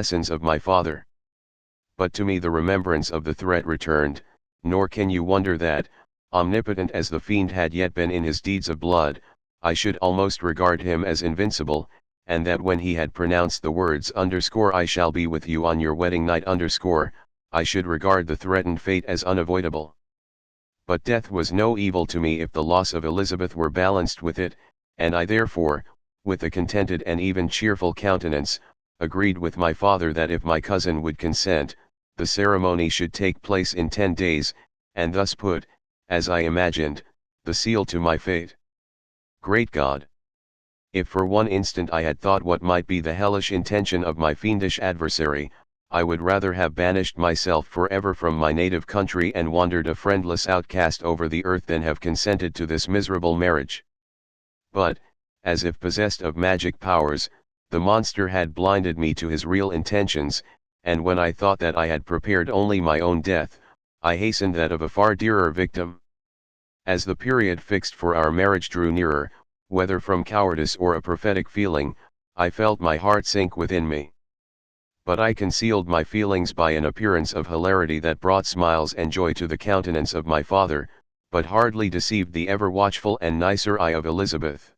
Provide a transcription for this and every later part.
lessons of my father. But to me the remembrance of the threat returned, nor can you wonder that, omnipotent as the fiend had yet been in his deeds of blood, I should almost regard him as invincible, and that when he had pronounced the words "I shall be with you on your wedding night," I should regard the threatened fate as unavoidable. But death was no evil to me if the loss of Elizabeth were balanced with it, and I therefore, with a contented and even cheerful countenance, agreed with my father that if my cousin would consent, the ceremony should take place in 10 days, and thus put, as I imagined, the seal to my fate. Great God! If for one instant I had thought what might be the hellish intention of my fiendish adversary, I would rather have banished myself forever from my native country and wandered a friendless outcast over the earth than have consented to this miserable marriage. But, as if possessed of magic powers, the monster had blinded me to his real intentions, and when I thought that I had prepared only my own death, I hastened that of a far dearer victim. As the period fixed for our marriage drew nearer, whether from cowardice or a prophetic feeling, I felt my heart sink within me. But I concealed my feelings by an appearance of hilarity that brought smiles and joy to the countenance of my father, but hardly deceived the ever watchful and nicer eye of Elizabeth.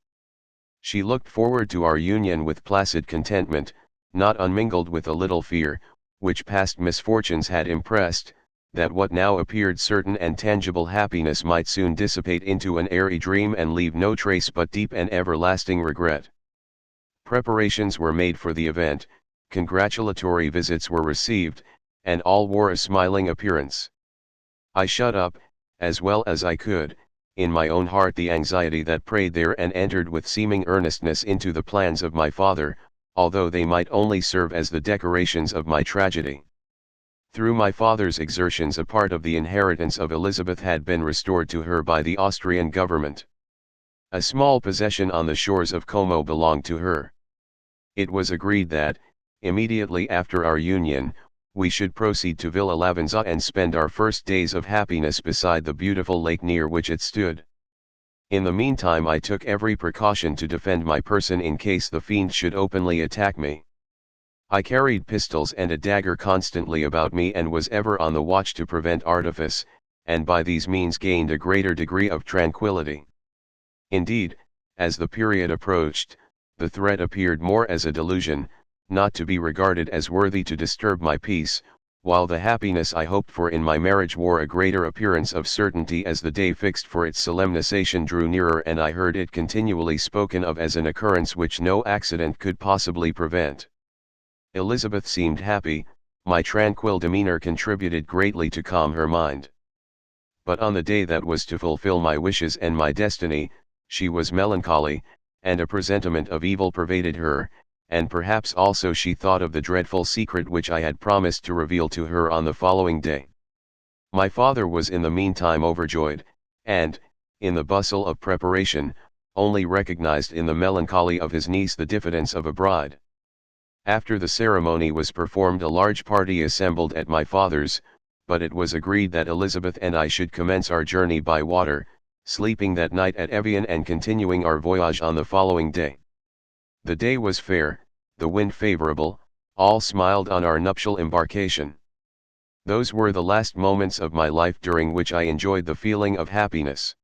She looked forward to our union with placid contentment, not unmingled with a little fear, which past misfortunes had impressed, that what now appeared certain and tangible happiness might soon dissipate into an airy dream and leave no trace but deep and everlasting regret. Preparations were made for the event, congratulatory visits were received, and all wore a smiling appearance. I shut up, as well as I could, in my own heart the anxiety that preyed there and entered with seeming earnestness into the plans of my father, although they might only serve as the decorations of my tragedy. Through my father's exertions a part of the inheritance of Elizabeth had been restored to her by the Austrian government. A small possession on the shores of Como belonged to her. It was agreed that, immediately after our union, we should proceed to Villa Lavenza and spend our first days of happiness beside the beautiful lake near which it stood. In the meantime I took every precaution to defend my person in case the fiend should openly attack me. I carried pistols and a dagger constantly about me and was ever on the watch to prevent artifice, and by these means gained a greater degree of tranquillity. Indeed, as the period approached, the threat appeared more as a delusion, not to be regarded as worthy to disturb my peace, while the happiness I hoped for in my marriage wore a greater appearance of certainty as the day fixed for its solemnization drew nearer and I heard it continually spoken of as an occurrence which no accident could possibly prevent. Elizabeth seemed happy, my tranquil demeanor contributed greatly to calm her mind. But on the day that was to fulfill my wishes and my destiny, she was melancholy, and a presentiment of evil pervaded her, and perhaps also she thought of the dreadful secret which I had promised to reveal to her on the following day. My father was in the meantime overjoyed, and, in the bustle of preparation, only recognized in the melancholy of his niece the diffidence of a bride. After the ceremony was performed a large party assembled at my father's, but it was agreed that Elizabeth and I should commence our journey by water, sleeping that night at Evian and continuing our voyage on the following day. The day was fair, the wind favorable, all smiled on our nuptial embarkation. Those were the last moments of my life during which I enjoyed the feeling of happiness.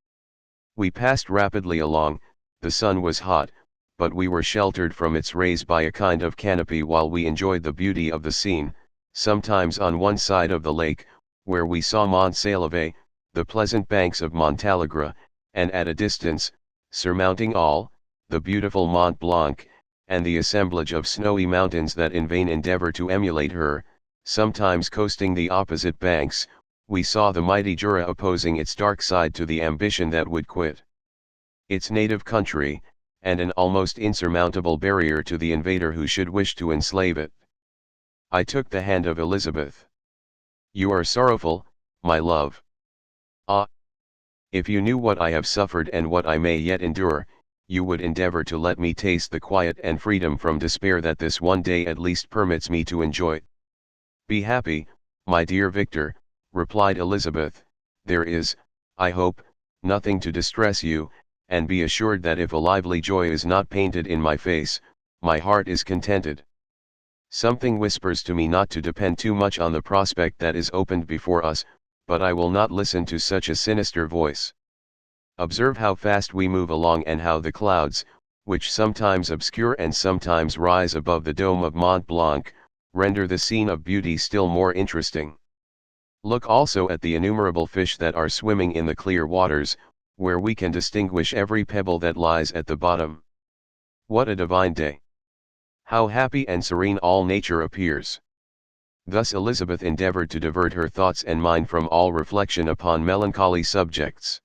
We passed rapidly along, the sun was hot, but we were sheltered from its rays by a kind of canopy while we enjoyed the beauty of the scene, sometimes on one side of the lake, where we saw Mont Saleve, the pleasant banks of Montalegre, and at a distance, surmounting all, the beautiful Mont Blanc, and the assemblage of snowy mountains that in vain endeavor to emulate her. Sometimes coasting the opposite banks, we saw the mighty Jura opposing its dark side to the ambition that would quit its native country, and an almost insurmountable barrier to the invader who should wish to enslave it. I took the hand of Elizabeth. "You are sorrowful, my love. Ah! If you knew what I have suffered and what I may yet endure, you would endeavor to let me taste the quiet and freedom from despair that this one day at least permits me to enjoy." "Be happy, my dear Victor," replied Elizabeth, "there is, I hope, nothing to distress you, and be assured that if a lively joy is not painted in my face, my heart is contented." Something whispers to me not to depend too much on the prospect that is opened before us, but I will not listen to such a sinister voice. Observe how fast we move along and how the clouds, which sometimes obscure and sometimes rise above the dome of Mont Blanc, render the scene of beauty still more interesting. Look also at the innumerable fish that are swimming in the clear waters, where we can distinguish every pebble that lies at the bottom. What a divine day! How happy and serene all nature appears! Thus Elizabeth endeavored to divert her thoughts and mind from all reflection upon melancholy subjects.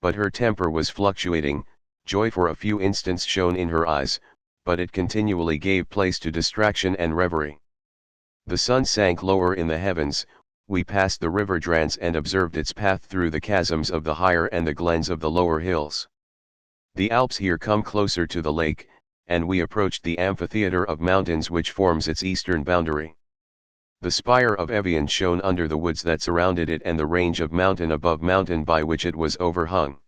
But her temper was fluctuating, joy for a few instants shone in her eyes, but it continually gave place to distraction and reverie. The sun sank lower in the heavens, we passed the river Drance and observed its path through the chasms of the higher and the glens of the lower hills. The Alps here come closer to the lake, and we approached the amphitheatre of mountains which forms its eastern boundary. The spire of Evian shone under the woods that surrounded it and the range of mountain above mountain by which it was overhung.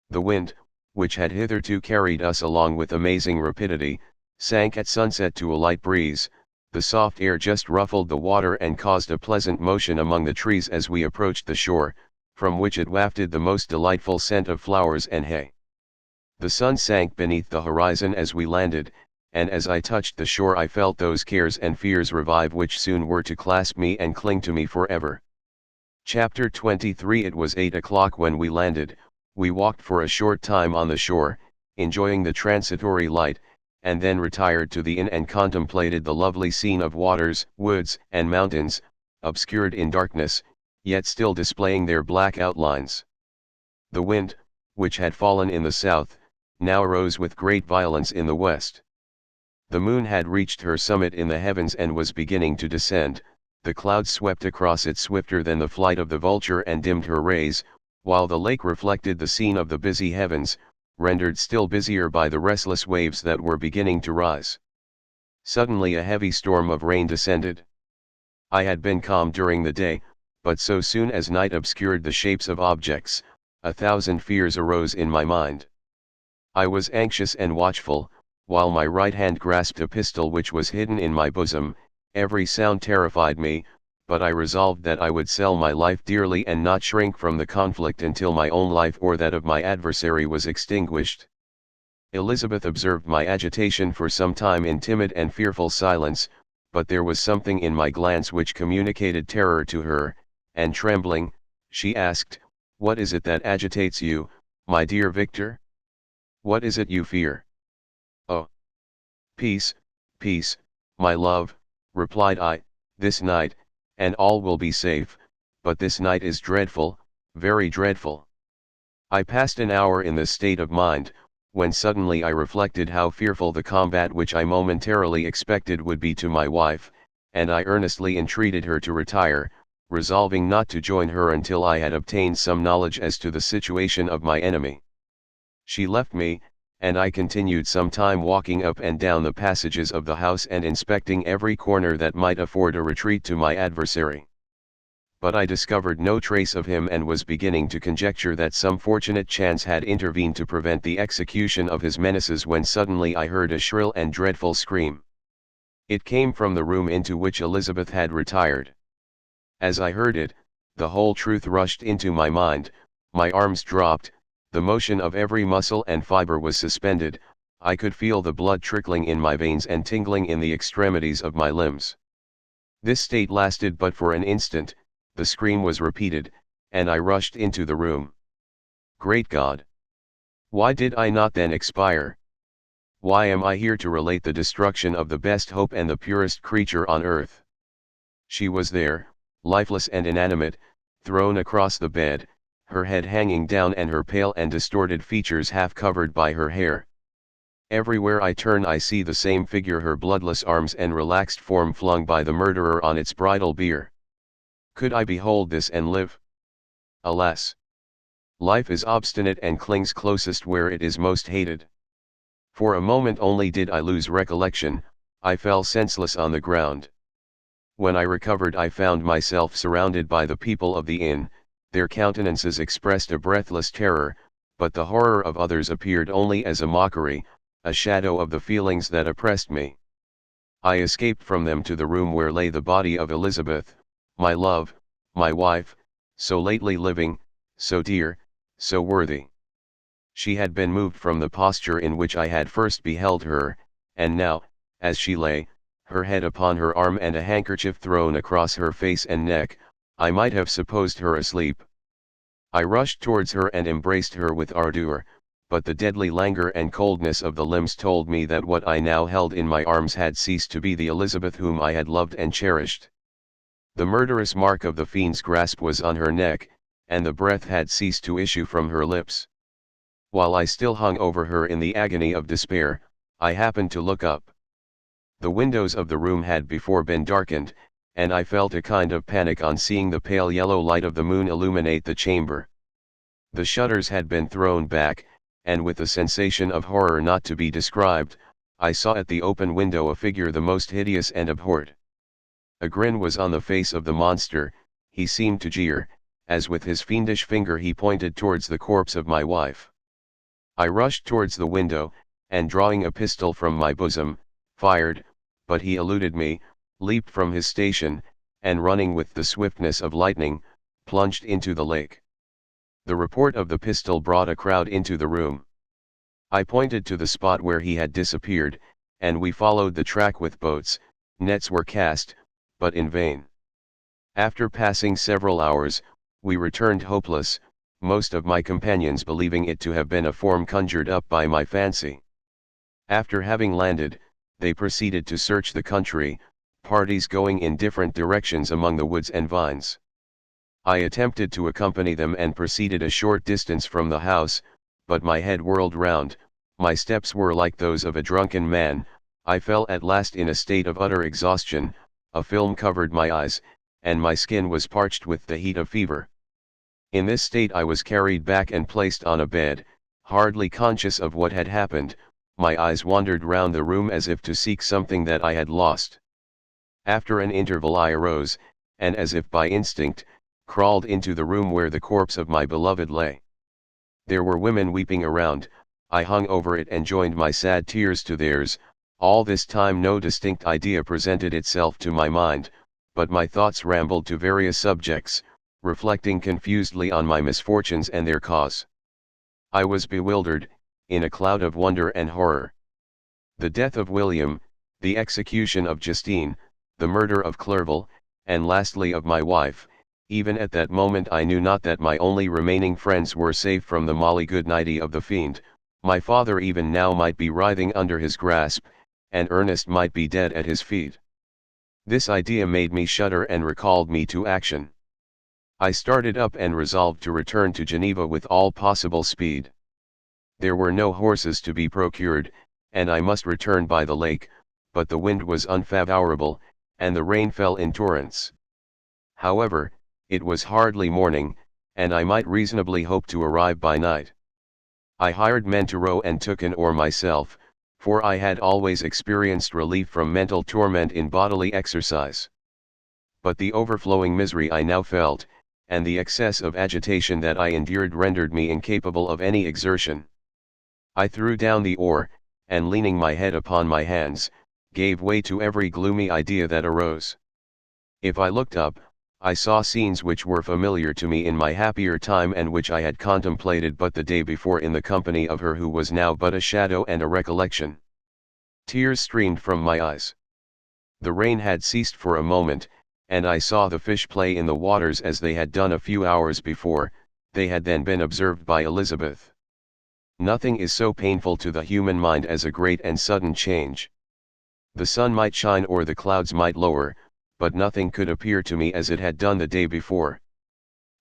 The wind, which had hitherto carried us along with amazing rapidity, sank at sunset to a light breeze. The soft air just ruffled the water and caused a pleasant motion among the trees as we approached the shore, from which it wafted the most delightful scent of flowers and hay. The sun sank beneath the horizon as we landed, and as I touched the shore I felt those cares and fears revive which soon were to clasp me and cling to me forever. Chapter 23. It was 8 o'clock when we landed. We walked for a short time on the shore, enjoying the transitory light, and then retired to the inn and contemplated the lovely scene of waters, woods, and mountains, obscured in darkness, yet still displaying their black outlines. The wind, which had fallen in the south, now arose with great violence in the west. The moon had reached her summit in the heavens and was beginning to descend. The clouds swept across it swifter than the flight of the vulture and dimmed her rays, while the lake reflected the scene of the busy heavens, rendered still busier by the restless waves that were beginning to rise. Suddenly a heavy storm of rain descended. I had been calm during the day, but so soon as night obscured the shapes of objects, 1,000 fears arose in my mind. I was anxious and watchful, while my right hand grasped a pistol which was hidden in my bosom. Every sound terrified me, but I resolved that I would sell my life dearly and not shrink from the conflict until my own life or that of my adversary was extinguished. Elizabeth observed my agitation for some time in timid and fearful silence, but there was something in my glance which communicated terror to her, and trembling, she asked, "What is it that agitates you, my dear Victor? What is it you fear?" "Oh, peace, peace, my love," replied I, "this night, and all will be safe, but this night is dreadful, very dreadful." I passed an hour in this state of mind, when suddenly I reflected how fearful the combat which I momentarily expected would be to my wife, and I earnestly entreated her to retire, resolving not to join her until I had obtained some knowledge as to the situation of my enemy. She left me, and I continued some time walking up and down the passages of the house and inspecting every corner that might afford a retreat to my adversary. But I discovered no trace of him and was beginning to conjecture that some fortunate chance had intervened to prevent the execution of his menaces when suddenly I heard a shrill and dreadful scream. It came from the room into which Elizabeth had retired. As I heard it, the whole truth rushed into my mind, my arms dropped, the motion of every muscle and fiber was suspended, I could feel the blood trickling in my veins and tingling in the extremities of my limbs. This state lasted but for an instant, the scream was repeated, and I rushed into the room. Great God! Why did I not then expire? Why am I here to relate the destruction of the best hope and the purest creature on earth? She was there, lifeless and inanimate, thrown across the bed, her head hanging down and her pale and distorted features half covered by her hair. Everywhere I turn I see the same figure, her bloodless arms and relaxed form flung by the murderer on its bridal bier. Could I behold this and live? Alas! Life is obstinate and clings closest where it is most hated. For a moment only did I lose recollection, I fell senseless on the ground. When I recovered I found myself surrounded by the people of the inn. Their countenances expressed a breathless terror, but the horror of others appeared only as a mockery, a shadow of the feelings that oppressed me. I escaped from them to the room where lay the body of Elizabeth, my love, my wife, so lately living, so dear, so worthy. She had been moved from the posture in which I had first beheld her, and now, as she lay, her head upon her arm and a handkerchief thrown across her face and neck, I might have supposed her asleep. I rushed towards her and embraced her with ardor, but the deadly languor and coldness of the limbs told me that what I now held in my arms had ceased to be the Elizabeth whom I had loved and cherished. The murderous mark of the fiend's grasp was on her neck, and the breath had ceased to issue from her lips. While I still hung over her in the agony of despair, I happened to look up. The windows of the room had before been darkened, and I felt a kind of panic on seeing the pale yellow light of the moon illuminate the chamber. The shutters had been thrown back, and with a sensation of horror not to be described, I saw at the open window a figure the most hideous and abhorred. A grin was on the face of the monster, he seemed to jeer, as with his fiendish finger he pointed towards the corpse of my wife. I rushed towards the window, and drawing a pistol from my bosom, fired, but he eluded me, leaped from his station, and running with the swiftness of lightning, plunged into the lake. The report of the pistol brought a crowd into the room. I pointed to the spot where he had disappeared, and we followed the track with boats. Nets were cast, but in vain. After passing several hours, we returned hopeless, most of my companions believing it to have been a form conjured up by my fancy. After having landed, they proceeded to search the country, parties going in different directions among the woods and vines. I attempted to accompany them and proceeded a short distance from the house, but my head whirled round, my steps were like those of a drunken man, I fell at last in a state of utter exhaustion, a film covered my eyes, and my skin was parched with the heat of fever. In this state I was carried back and placed on a bed, hardly conscious of what had happened. My eyes wandered round the room as if to seek something that I had lost. After an interval I arose, and as if by instinct, crawled into the room where the corpse of my beloved lay. There were women weeping around, I hung over it and joined my sad tears to theirs. All this time no distinct idea presented itself to my mind, but my thoughts rambled to various subjects, reflecting confusedly on my misfortunes and their cause. I was bewildered, in a cloud of wonder and horror. The death of William, the execution of Justine, the murder of Clerval, and lastly of my wife, even at that moment I knew not that my only remaining friends were safe from the molly goodnighty of the fiend. My father even now might be writhing under his grasp, and Ernest might be dead at his feet. This idea made me shudder and recalled me to action. I started up and resolved to return to Geneva with all possible speed. There were no horses to be procured, and I must return by the lake, but the wind was unfavourable, and the rain fell in torrents. However, it was hardly morning, and I might reasonably hope to arrive by night. I hired men to row and took an oar myself, for I had always experienced relief from mental torment in bodily exercise. But the overflowing misery I now felt, and the excess of agitation that I endured rendered me incapable of any exertion. I threw down the oar, and leaning my head upon my hands, gave way to every gloomy idea that arose. If I looked up, I saw scenes which were familiar to me in my happier time and which I had contemplated but the day before in the company of her who was now but a shadow and a recollection. Tears streamed from my eyes. The rain had ceased for a moment, and I saw the fish play in the waters as they had done a few hours before. They had then been observed by Elizabeth. Nothing is so painful to the human mind as a great and sudden change. The sun might shine or the clouds might lower, but nothing could appear to me as it had done the day before.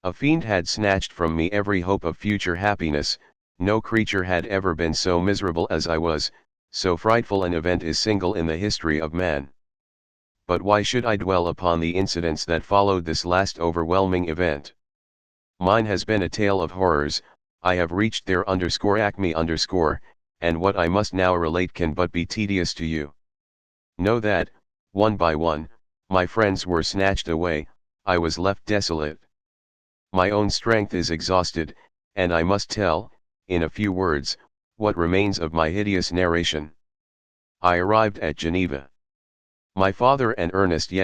A fiend had snatched from me every hope of future happiness. No creature had ever been so miserable as I was, so frightful an event is single in the history of man. But why should I dwell upon the incidents that followed this last overwhelming event? Mine has been a tale of horrors. I have reached their _acme_, and what I must now relate can but be tedious to you. Know that, one by one, my friends were snatched away, I was left desolate. My own strength is exhausted, and I must tell, in a few words, what remains of my hideous narration. I arrived at Geneva. My father and Ernest yet